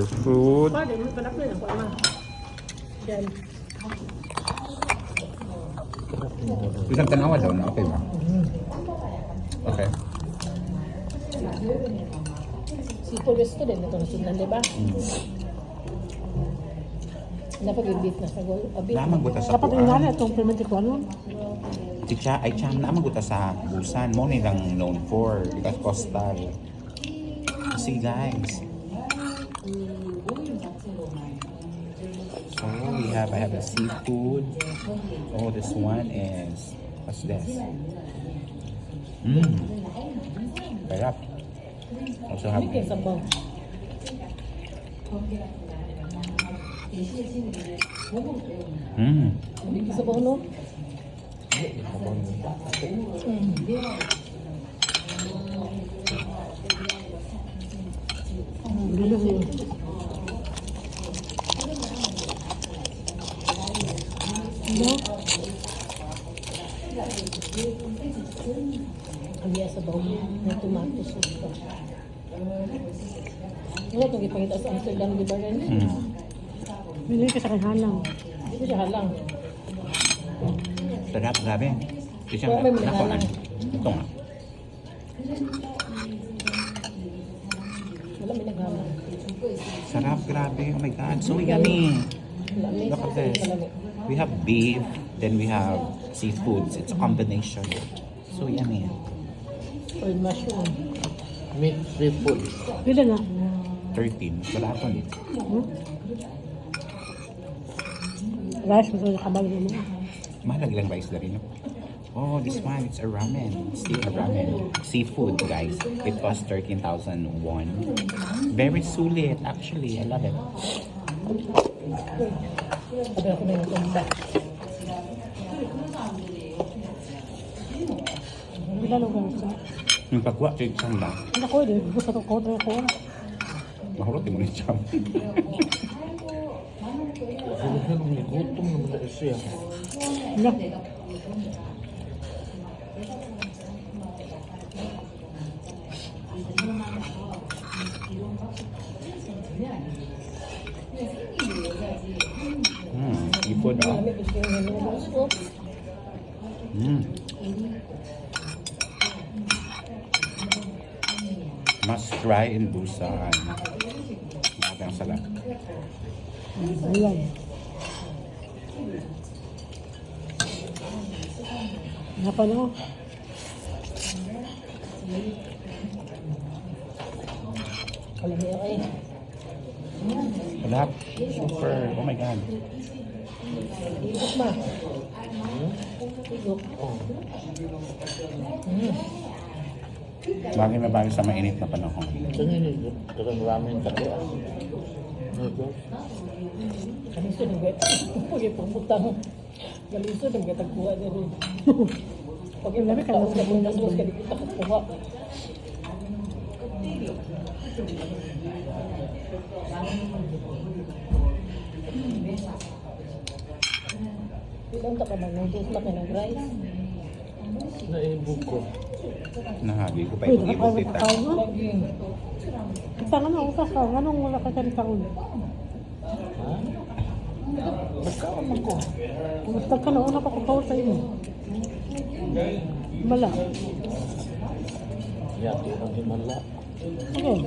Food. Pwede mo pala na ako ama. Then, Isang tanawa daw na okay ba? Okay. si Pulves ko din ito nasundan, di ba? Dapat yung beef na sa gol. Naman guta sa Dapat yung kuan. gana itong fermented ko ano? Ay cham naman guta sa Busan. Mo nilang known for because coastal. See guys. So I have a seafood. Oh, this one is what's this? Sarap. Also have Hindi kayo sabaw. Hindi kayo sabaw, no? Ang iya sabaw na tomato sauce pa. Wala itong ipangita sa Amsterdam, di ba rin? Hindi ka sa halang. Hindi ko siya halang. Sarap, grabe. Ito siya Oo, may minakalan. Ito nga. Wala may naghalang. Sarap, grabe. Oh my God, so yummy. Malamig. Look at this. We have beef, then we have seafoods. It's a combination. So yummy. Or mushroom. Meat seafood. Pila na? 13. Wala ako nito. Rice, masaya kabal mo. Mahal lang rice na rin. Oh, this one, it's a ramen. Still a ramen. Seafood, guys. It costs 13,000 won. Very sulit, actually. I love it. Sabi ako na yung tumba. Pila lugar sa? Yung pagwa, cake siyang lang. Ano ko, di? Gusto ko ko na ko. Mahurot mo rin siya. Gutom naman na siya. Ano? Seafood, ah. Must try in Busan. Grabe ang sarap. Ayan. Napa na ako. Kalami ako eh. Sarap. Super. Oh my God. Ikot ma. Ikot. Bagay na bagay sa mainit na panahon. Ganyan yun. Karang ramen ka ko. Kaliso ng gata. Pag ipagputang. Kaliso ng gata kuha na rin. Pag ipagputang sa bundas mo, kaya kita kuha. Ilang ka ba noodles na kayo ng rice? Naibog ko. Nahabi ko pa ipag-ibog dito. Lagi. Saan ano? Usasaw? Anong wala ka sa taon? Ha? Nagkaon ako. Basta ka na una pa kukaw sa inyo. Mala. Yato ang himala. Okay.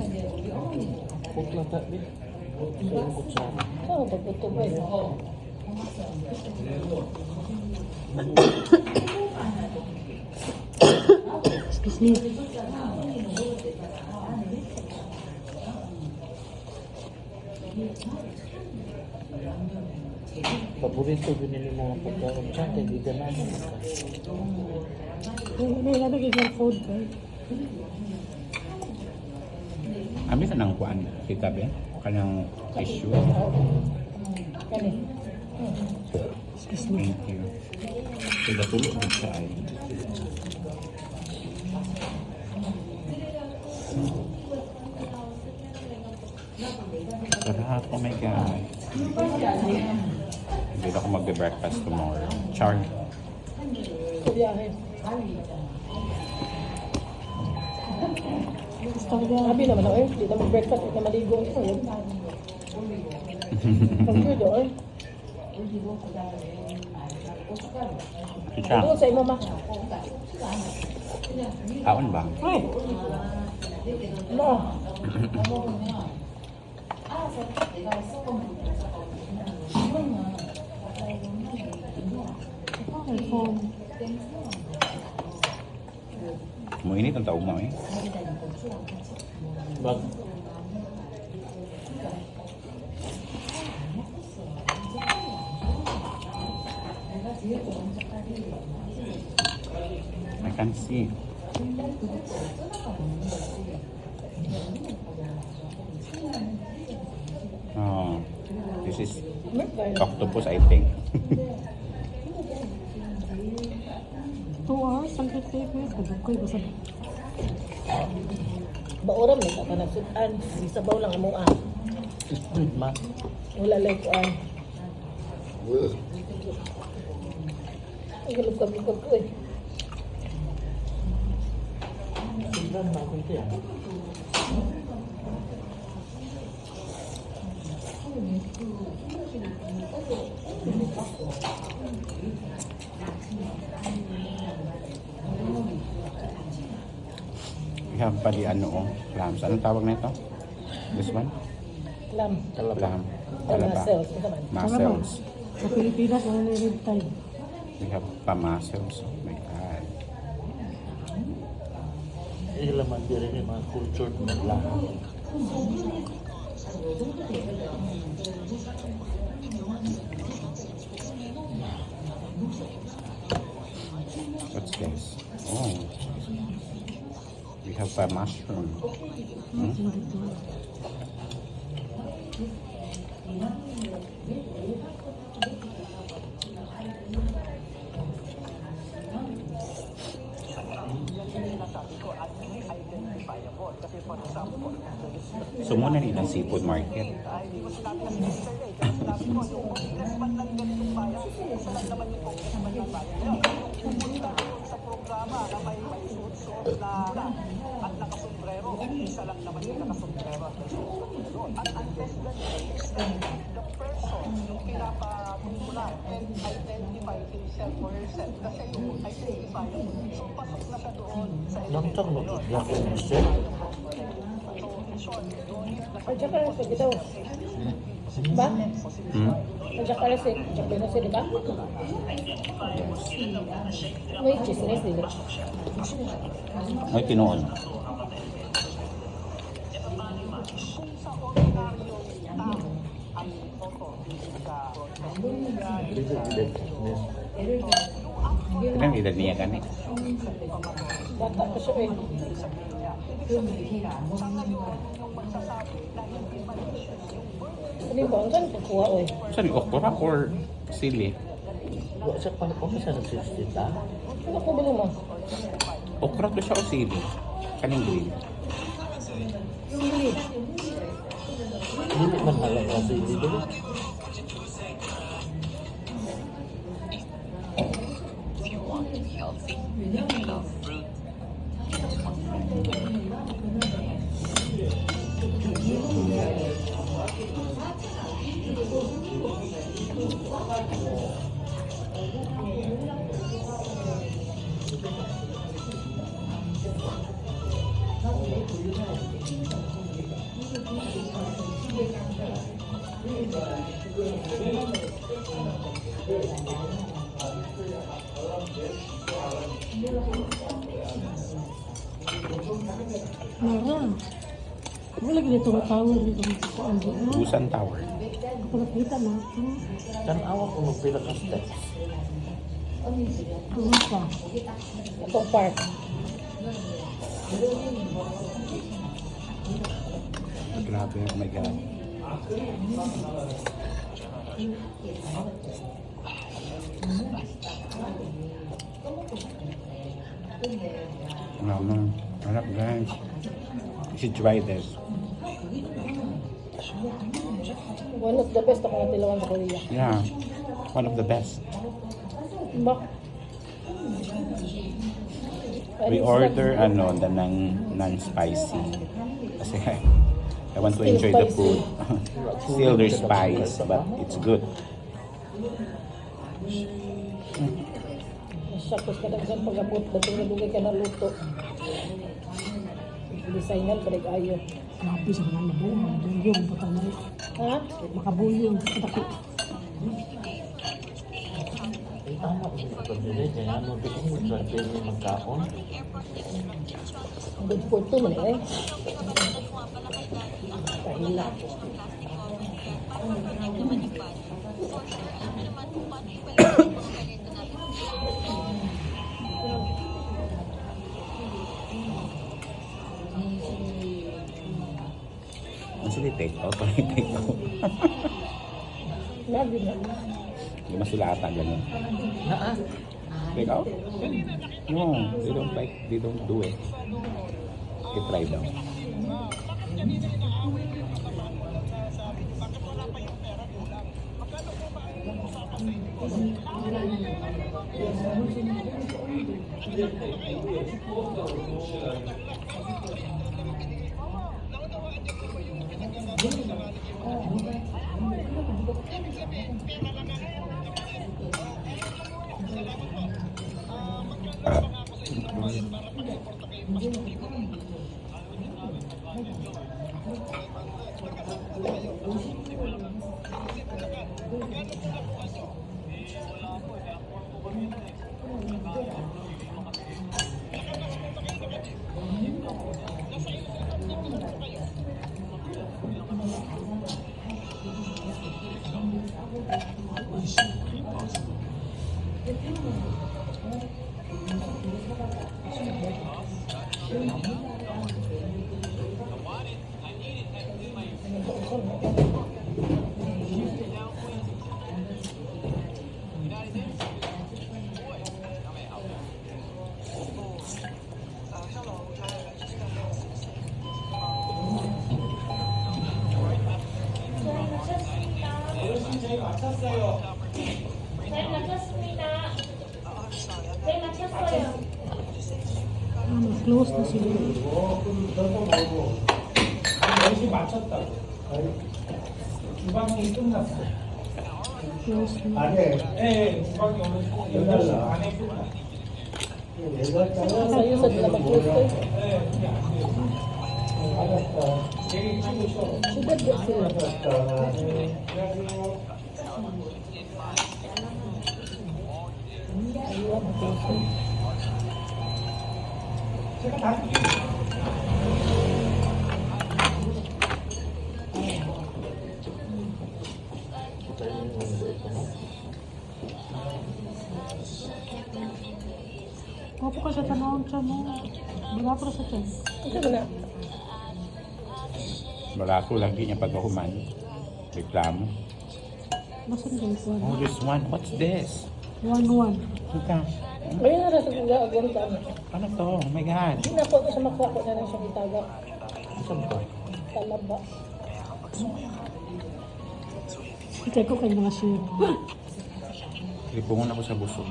Pukla tabi. Sa yung kutsara. Oo, pagputo ba yun? Excuse me. Paborito binili mga pagkaon dyan. Kaya di ganahan ka. Hindi na nagiging food. Ami sa nang kuan, kita ba? Kanang tissue. Kani. Excuse me. Thank you. Kaya tulog din siya ay. Sarap, oh my God. Hindi ako magbe-breakfast tomorrow. Char. Biyahe. Gusto ko biyahe. Sabi naman ako eh, hindi na mag-breakfast, hindi na maligo. Ito yun. Pag-good doon. Siya, Doon sa imo ma. kaon ba? Ay. No. Muinit ang taong mo eh. Bag. I can see. Oh, this is octopus, I think. 2 hours, 150 minutes. Kadukoy ba sa... Baoram ni ka nagsudan. Sabaw lang amo ah. Good man. Wala like kuan. Ay galug ko eh. Tingnan na ako ito yan. We have pa di ano, clams. Anong tawag na ito? This one? Lam. Clam. Talaba. Cells. Ito man. Mussels. Sa Pilipinas, wala na red tide. We have pa mussels. Oh my God. Ilaman din rin yung mga cultured na lang. What's this? Oh. We have pa mushroom. So muna nilang seafood market. Nantang mag-black and shit. Ay tsaka rin sa gitaw. Ba? Hmm? Ay tsaka rin sa tsaka rin sa diba? Yes. May chismis dito. May tinoon. Ilang edad niya gani? Bata pa siya eh. Ano ba? Ang saan pagkuha oy? Saan okra or sili? Wa siya pang sa 60 ta. Ano ko bilhin mo? Okra to siya o sili? Kaning green. Sili. Hindi man halak kasi dito. Meron. Wala gina ito tower dito sa Ando. Busan Tower. Ako nakita na ito. Tanawa ko magpila ka steps. Ano pa? Itong park. Grabe, oh my God. Harap guys. You should try this. One of the best ako na tilawan sa Korea. Yeah. One of the best. Bak. We order the non-spicy. Kasi I want to Still enjoy the spicy. food. Still there's spice, but it's good. Sakos kadaghan pag-abot dating nalugay ka na luto. Designan pa ayo. Grabe sa mga nabuhay. Buyong, patang na rin. Ha? Makabuyong. Kataki. Ay, tama ko sa pagdili. Kaya ano, di ko mag-travel yung magkaon. Good for two man eh. Kahila. Ang sige, take out. Take out. Lagi na. Hindi masulata ganun. Naa. Take out? No, they don't do it. Okay, try daw. Close na sila. Close na. Sa'yo sa dila mag-gusto. Sugad ba sila? Ayun, okay. Opo ka sa tanong siya mo. Wala pa sa tiyan. Ito na. Wala ko lagi niya pagkahuman. Reklamo. Masan din ko. Oh, this one. What's this? 1-1. Ika. Ayun na sa kanya, agwan ka na. Ano to? Oh my God. Hindi na po ito sa makuha ko na lang siyang itaga. Saan ba? Talaba. Ikay ko kayo mga share. Lipungon ako sa busog.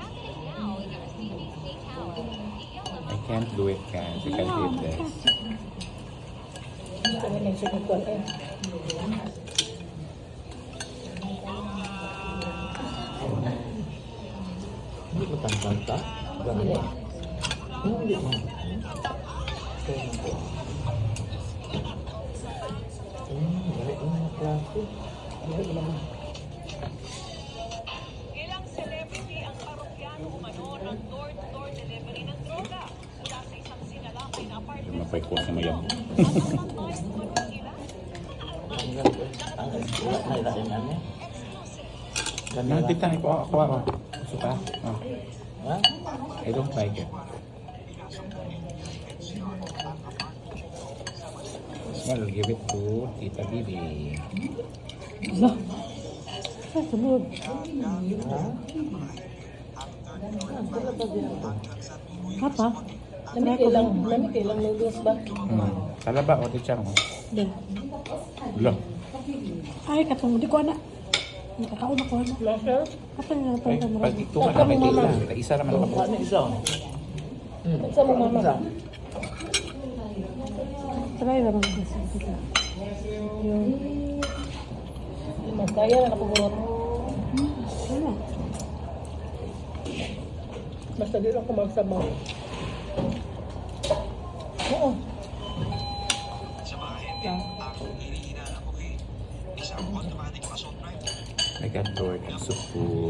I can't do it, guys. I can't eat this. Ito na lang siya makuha eh. Hindi ko tangkanta. Hindi. Hindi mo. Kaya na po. Galit mo na klase. Hindi naman. Ilang celebrity ang parokyano umano ng door-to-door delivery ng droga mula sa isang sinalakay na apartment. Mapay ko sa mayan. Ang noise umano ang ilan. Wala na ilain ano. Nakita ko ako. Suka. Oh. Ha? I don't like it. Well, I'll give it to Tita Bibi. Ala. Sa sunod. Ha? Wala ba din ito? Kapa? Lamig ilang noodles ba? Talaba o tichang mo? Din. Lo. Ay, katong. Di ko na. Nakakaon ako na. Marshall? Katong na Ay, ito. pag ito ka namin tita. Isa naman ako. Ano isa? Sa mo mama. Isa? Try naman kasi. Masaya na napagurot. Ano? Basta di lang kumagsabaw. Oo. I got Lord and Sufu.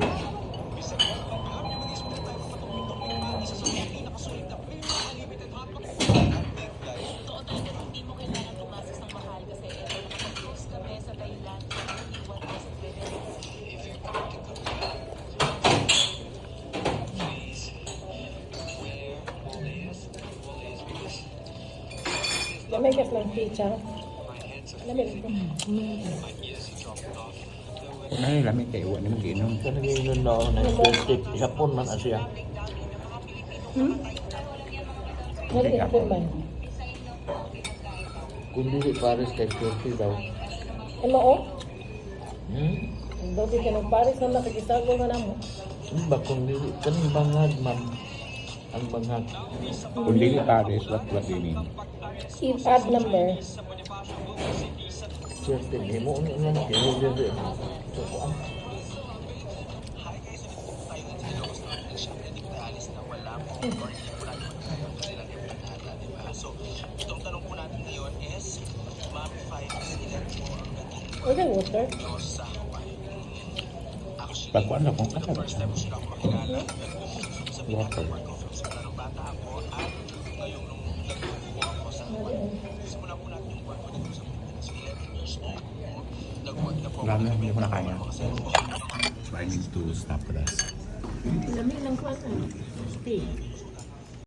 Totoo talaga, hindi mo kailangan tumasis ng mahal kasi ito, nakapag-cruise kami sa Thailand, iwan ko sa Philippines. Lamay kas lang pizza. Lamay ito. Ay, lamig kayo. Ano mo ginom? Kanang yun na ako na expensive. Japon man na siya. Nari ito man. Kung dili Paris kay 30 daw. Ano o? Hmm? Dobi ka ng Paris na nakagisago nga na mo. Ba kung dili kanang bangag ma'am. Ang bangag. Kung dili Paris, what do you mean? Add number. Certain mo ano naman kaya dili. So kuan. Okay, water. Pagkuhan na kung kasama. Water. Marami, hindi ko na kaya. So I need to stop this. Lamig lang ko ano. Stay.